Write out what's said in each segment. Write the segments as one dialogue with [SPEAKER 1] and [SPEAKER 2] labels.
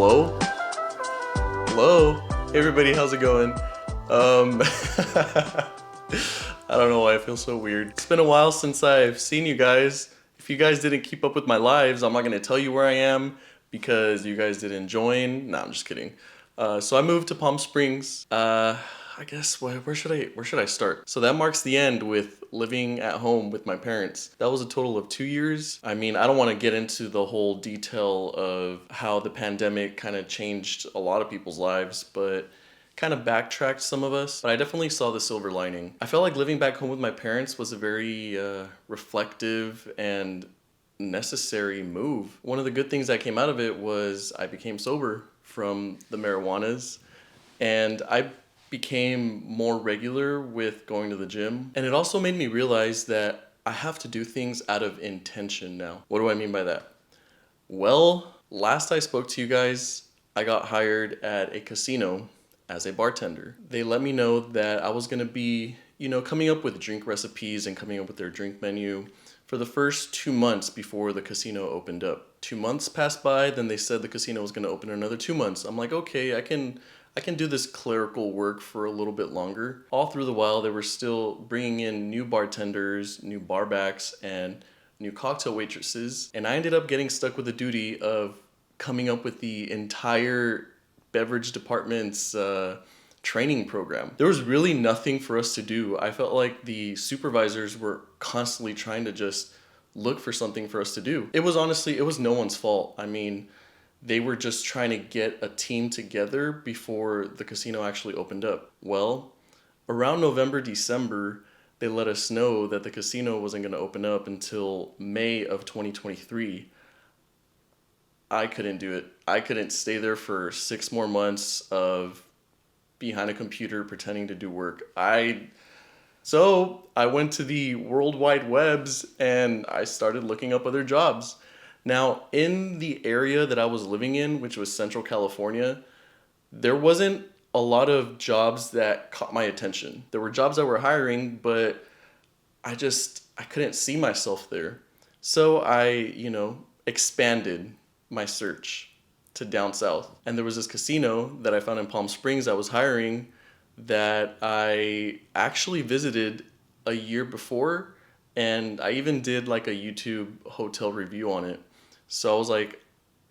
[SPEAKER 1] Hello? Hello? Hey everybody, how's it going? I don't know why I feel so weird. It's been a while since I've seen you guys. If you guys didn't keep up with my lives, I'm not gonna tell you where I am because you guys didn't join. Nah, I'm just kidding. So I moved to Palm Springs. I guess where should I start? So that marks the end with living at home with my parents. That was a total of 2 years. I mean, I don't want to get into the whole detail of how the pandemic kind of changed a lot of people's lives, but kind of backtracked some of us. But I definitely saw the silver lining. I felt like living back home with my parents was a very reflective and necessary move. One of the good things that came out of it was I became sober from the marijuanas, and I became more regular with going to the gym. And it also made me realize that I have to do things out of intention now. What do I mean by that? Well, last I spoke to you guys, I got hired at a casino as a bartender. They let me know that I was gonna be, coming up with drink recipes and coming up with their drink menu for the first 2 months before the casino opened up. 2 months passed by, then they said the casino was gonna open in another 2 months. I'm like, okay, I can do this clerical work for a little bit longer. All through the while, they were still bringing in new bartenders, new barbacks, and new cocktail waitresses. And I ended up getting stuck with the duty of coming up with the entire beverage department's training program. There was really nothing for us to do. I felt like the supervisors were constantly trying to just look for something for us to do. It was no one's fault. I mean, they were just trying to get a team together before the casino actually opened up. Well, around November, December, they let us know that the casino wasn't going to open up until May of 2023. I couldn't do it. I couldn't stay there for 6 more months of behind a computer pretending to do work. So I went to the World Wide Webs and I started looking up other jobs. Now, in the area that I was living in, which was Central California, there wasn't a lot of jobs that caught my attention. There were jobs that were hiring, but I couldn't see myself there. So I, expanded my search to down south. And there was this casino that I found in Palm Springs that was hiring that I actually visited a year before, and I even did like a YouTube hotel review on it. So I was like,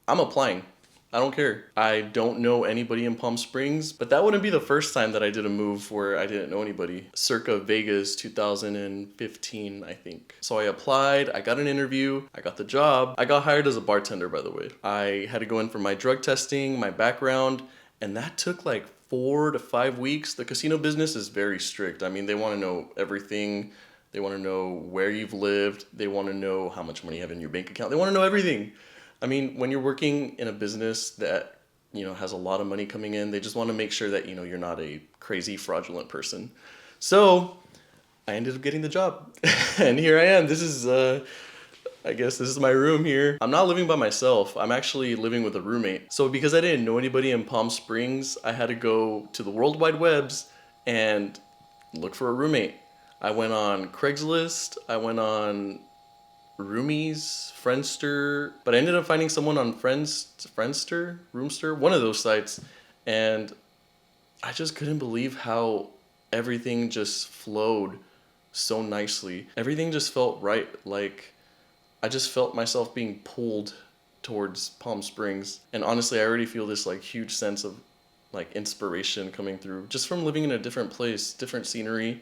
[SPEAKER 1] I'm applying. I don't care. I don't know anybody in Palm Springs, but that wouldn't be the first time that I did a move where I didn't know anybody. Circa Vegas 2015, I think. So I applied, I got an interview, I got the job. I got hired as a bartender, by the way. I had to go in for my drug testing, my background, and that took like 4 to 5 weeks. The casino business is very strict. I mean, they want to know everything. They want to know where you've lived. They want to know how much money you have in your bank account. They want to know everything. I mean, when you're working in a business that, has a lot of money coming in, they just want to make sure that, you're not a crazy fraudulent person. So I ended up getting the job and here I am. This is, I guess this is my room here. I'm not living by myself. I'm actually living with a roommate. So because I didn't know anybody in Palm Springs, I had to go to the World Wide Webs and look for a roommate. I went on Craigslist, I went on Roomies, Friendster, but I ended up finding someone on Friendster, Roomster, one of those sites, and I just couldn't believe how everything just flowed so nicely. Everything just felt right. Like, I just felt myself being pulled towards Palm Springs. And honestly, I already feel this like huge sense of like inspiration coming through just from living in a different place, different scenery.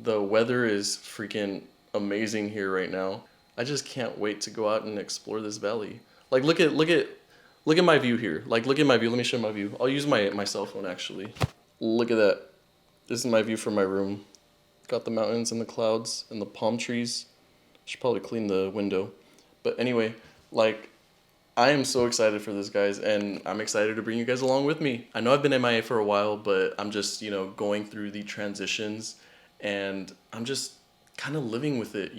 [SPEAKER 1] The weather is freaking amazing here right now. I just can't wait to go out and explore this valley. Like, look at my view here. Like, look at my view. Let me show my view. I'll use my cell phone actually. Look at that. This is my view from my room. Got the mountains and the clouds and the palm trees. Should probably clean the window. But anyway, like, I am so excited for this, guys, and I'm excited to bring you guys along with me. I know I've been MIA for a while, but I'm just, going through the transitions, and I'm just kind of living with it,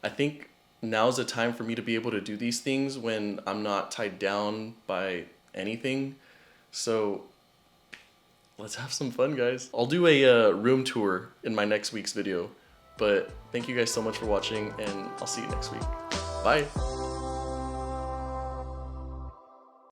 [SPEAKER 1] I think now's the time for me to be able to do these things when I'm not tied down by anything. So let's have some fun, guys. I'll do a room tour in my next week's video, but thank you guys so much for watching, and I'll see you next week. Bye.